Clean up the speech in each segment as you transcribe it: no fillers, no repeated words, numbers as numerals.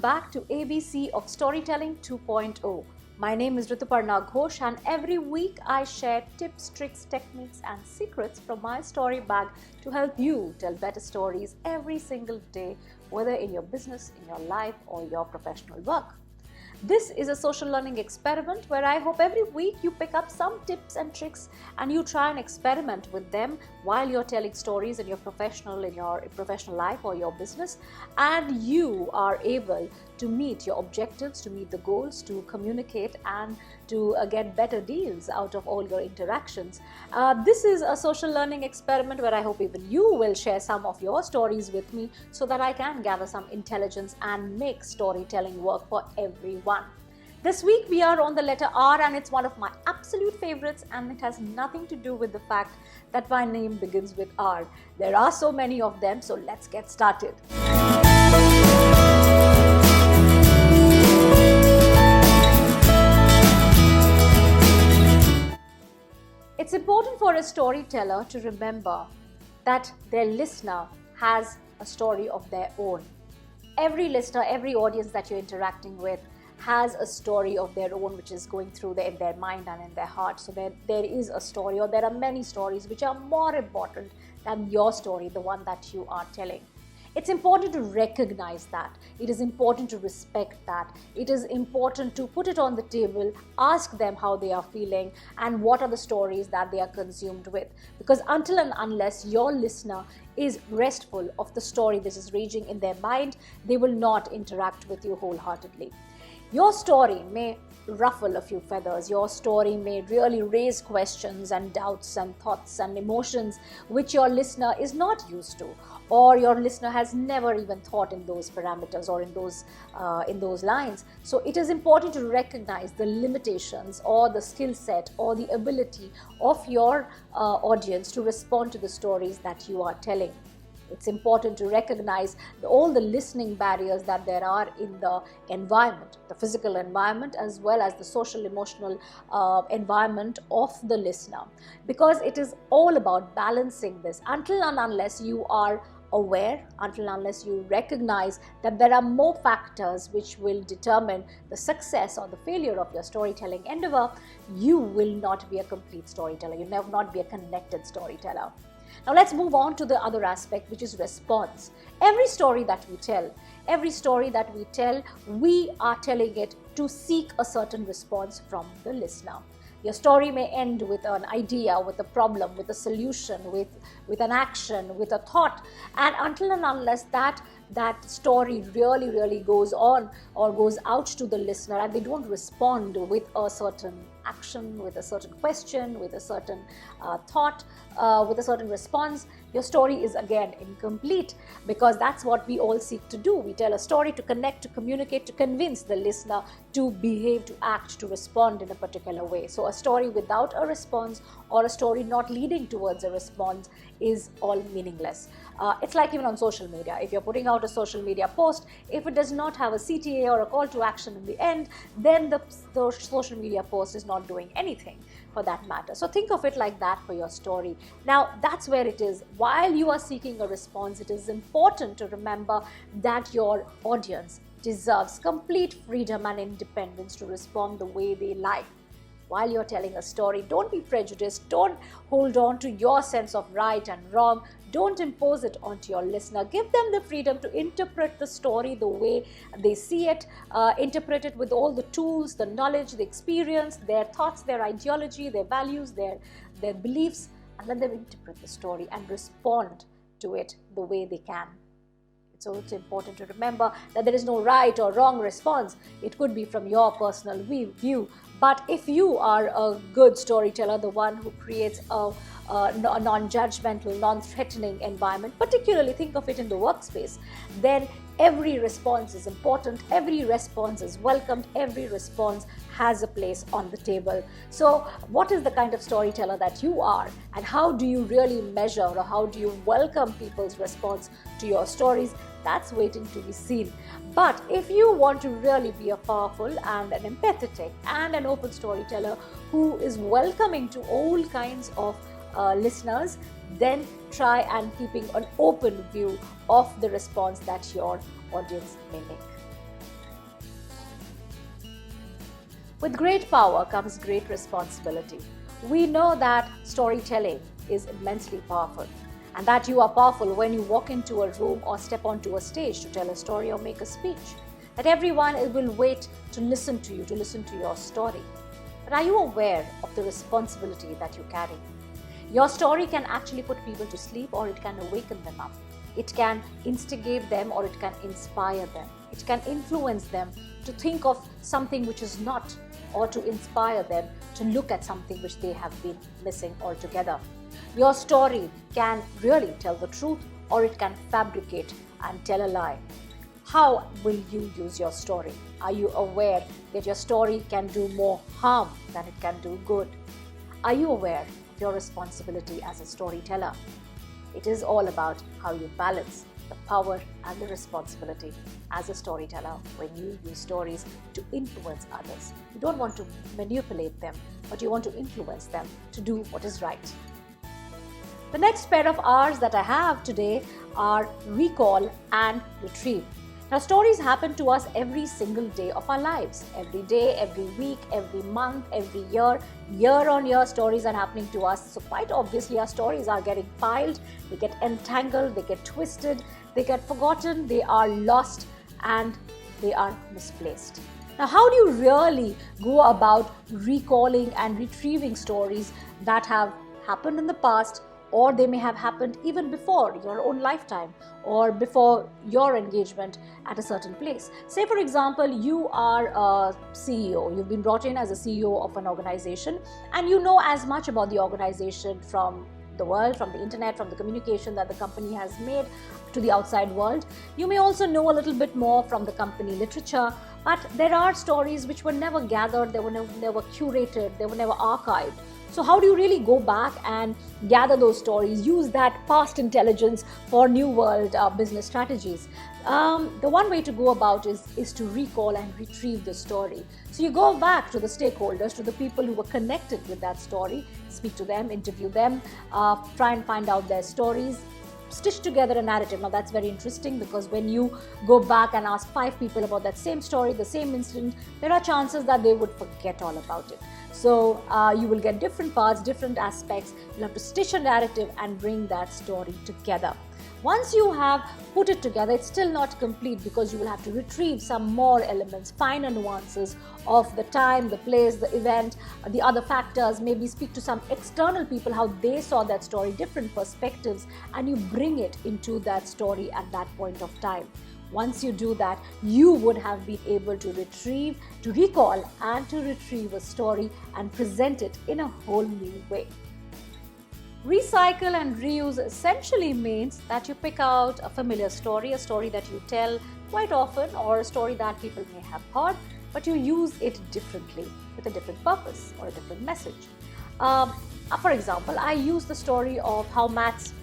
back to ABC of Storytelling 2.0. My name is Rituparna Ghosh, and every week I share tips, tricks, techniques and secrets from my story bag to help you tell better stories every single day, whether in your business, in your life or your professional work. This is a social learning experiment where I hope every week you pick up some tips and tricks and you try and experiment with them while you're telling stories in your professional life or your business, and you are able to meet your objectives, to meet the goals, to communicate and to get better deals out of all your interactions. This is a social learning experiment where I hope even you will share some of your stories with me so that I can gather some intelligence and make storytelling work for everyone. This week we are on the letter R, and it's one of my absolute favorites, and it has nothing to do with the fact that my name begins with R. There are so many of them, so let's get started. It's important for a storyteller to remember that their listener has a story of their own. Every listener, every audience that you're interacting with has a story of their own which is going through in their mind and in their heart. So there is a story, or there are many stories which are more important than your story, the one that you are telling. It's important to recognize that. It is important to respect that. It is important to put it on the table, ask them how they are feeling and what are the stories that they are consumed with. Because until and unless your listener is restful of the story that is raging in their mind, they will not interact with you wholeheartedly. Your story may ruffle a few feathers. Your story may really raise questions and doubts and thoughts and emotions which your listener is not used to, or your listener has never even thought in those parameters or in those lines. So it is important to recognize the limitations or the skill set or the ability of your audience to respond to the stories that you are telling. It's important to recognize all the listening barriers that there are in the environment, the physical environment as well as the social emotional environment of the listener, because it is all about balancing this. Until and unless you are aware, until and unless you recognize that there are more factors which will determine the success or the failure of your storytelling endeavor, you will not be a complete storyteller. You will not be a connected storyteller. Now let's move on to the other aspect, which is response. Every story that we tell, we are telling it to seek a certain response from the listener. Your story may end with an idea, with a problem, with a solution, with an action, with a thought. And until and unless that story really goes on or goes out to the listener and they don't respond with a certain action, with a certain question, with a certain thought, with a certain response, your story is again incomplete, because that's what we all seek to do. We tell a story to connect, to communicate, to convince the listener to behave, to act, to respond in a particular way. So a story without a response or a story not leading towards a response is all meaningless. It's like even on social media. If you're putting out a social media post, if it does not have a CTA or a call to action in the end, then the social media post is not doing anything for that matter. So think of it like that for your story. Now that's where it is. While you are seeking a response, it is important to remember that your audience deserves complete freedom and independence to respond the way they like. While you're telling a story, don't be prejudiced. Don't hold on to your sense of right and wrong. Don't impose it onto your listener. Give them the freedom to interpret the story the way they see it, interpret it with all the tools, the knowledge, the experience, their thoughts, their ideology, their values, their beliefs, and let them interpret the story and respond to it the way they can. So it's important to remember that there is no right or wrong response. It could be from your personal view. But if you are a good storyteller, the one who creates a non-judgmental, non-threatening environment, particularly think of it in the workspace, then every response is important, every response is welcomed, every response has a place on the table. So what is the kind of storyteller that you are, and how do you really measure or how do you welcome people's response to your stories? That's waiting to be seen. But if you want to really be a powerful and an empathetic and an open storyteller who is welcoming to all kinds of listeners, then try and keeping an open view of the response that your audience may make. With great power comes great responsibility. We know that storytelling is immensely powerful, and that you are powerful when you walk into a room or step onto a stage to tell a story or make a speech. That everyone will wait to listen to you, to listen to your story. But are you aware of the responsibility that you carry? Your story can actually put people to sleep, or it can awaken them up. It can instigate them, or it can inspire them. It can influence them to think of something which is not, or to inspire them to look at something which they have been missing altogether. Your story can really tell the truth, or it can fabricate and tell a lie. How will you use your story? Are you aware that your story can do more harm than it can do good? Are you aware of your responsibility as a storyteller? It is all about how you balance the power and the responsibility as a storyteller when you use stories to influence others. You don't want to manipulate them, but you want to influence them to do what is right. The next pair of R's that I have today are recall and retrieve. Now, stories happen to us every single day of our lives. Every day, every week, every month, every year. Year on year, stories are happening to us. So quite obviously, our stories are getting piled, they get entangled, they get twisted, they get forgotten, they are lost, and they are misplaced. Now, how do you really go about recalling and retrieving stories that have happened in the past, or they may have happened even before your own lifetime or before your engagement at a certain place? Say, for example, you are a CEO. You've been brought in as a CEO of an organization, and you know as much about the organization from the world, from the internet, from the communication that the company has made to the outside world. You may also know a little bit more from the company literature, but there are stories which were never gathered, they were never curated, they were never archived. So how do you really go back and gather those stories, use that past intelligence for new world business strategies? The one way to go about is to recall and retrieve the story. So you go back to the stakeholders, to the people who were connected with that story, speak to them, interview them, try and find out their stories, stitch together a narrative. Now that's very interesting, because when you go back and ask 5 people about that same story, the same incident, there are chances that they would forget all about it. So you will get different parts, different aspects. You'll have to stitch a narrative and bring that story together. Once you have put it together, it's still not complete, because you will have to retrieve some more elements, finer nuances of the time, the place, the event, the other factors, maybe speak to some external people, how they saw that story, different perspectives, and you bring it into that story at that point of time. Once you do that, you would have been able to retrieve, to recall, and to retrieve a story and present it in a whole new way. Recycle and reuse essentially means that you pick out a familiar story, a story that you tell quite often, or a story that people may have heard, but you use it differently with a different purpose or a different message. For example, I use the story of how maths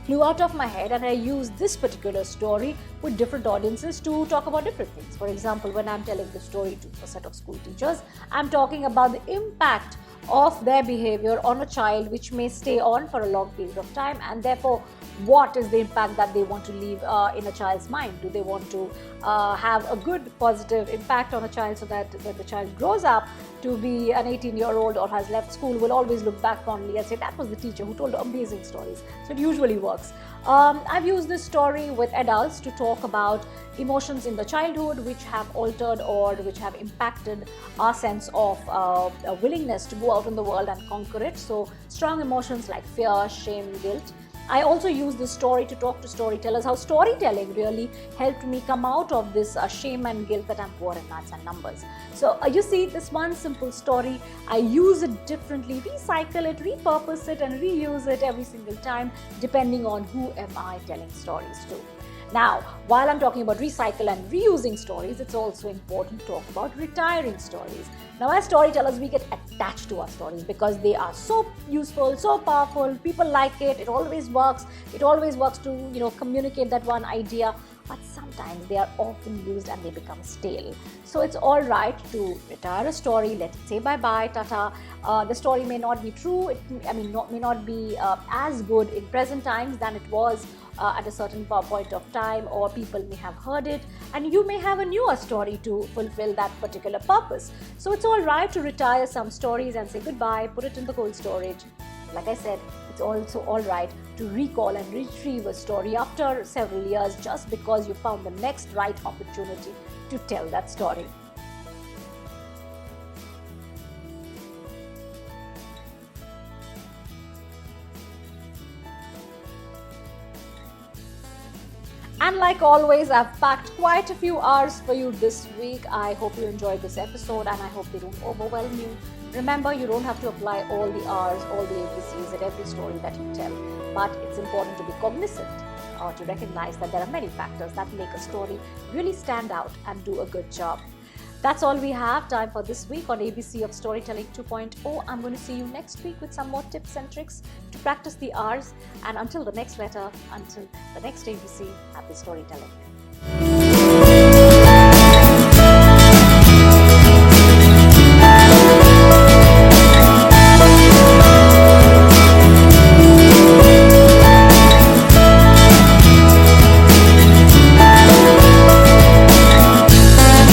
flew out of my head, and I use this particular story with different audiences to talk about different things. For example, when I'm telling the story to a set of school teachers, I'm talking about the impact of their behavior on a child, which may stay on for a long period of time, and therefore what is the impact that they want to leave in a child's mind. Do they want to have a good positive impact on a child, so that when the child grows up to be an 18-year-old or has left school, will always look back fondly and say, that was the teacher who told amazing stories. So it usually works. I've used this story with adults to talk about emotions in the childhood which have altered or which have impacted our sense of a willingness to go out in the world and conquer it. So strong emotions like fear, shame, guilt. I also use this story to talk to storytellers, how storytelling really helped me come out of this shame and guilt that I'm poor in maths and numbers. So you see, this one simple story, I use it differently, recycle it, repurpose it, and reuse it every single time, depending on who am I telling stories to. Now, while I'm talking about recycle and reusing stories, it's also important to talk about retiring stories. Now, as storytellers, we get attached to our stories because they are so useful, so powerful, people like it, it always works to, communicate that one idea. but sometimes they are often used and they become stale. So it's all right to retire a story, let it say bye-bye, tata. The story may not be true, may not be as good in present times than it was at a certain point of time, or people may have heard it and you may have a newer story to fulfill that particular purpose. So it's all right to retire some stories and say goodbye, put it in the cold storage. Like I said, it's also all right to recall and retrieve a story after several years just because you found the next right opportunity to tell that story. And like always, I've packed quite a few R's for you this week. I hope you enjoyed this episode and I hope they don't overwhelm you. Remember, you don't have to apply all the R's, all the ABCs at every story that you tell, but it's important to be cognizant or to recognize that there are many factors that make a story really stand out and do a good job. That's all we have time for this week on ABC of Storytelling 2.0. I'm going to see you next week with some more tips and tricks to practice the R's. And until the next letter, until the next ABC, happy storytelling.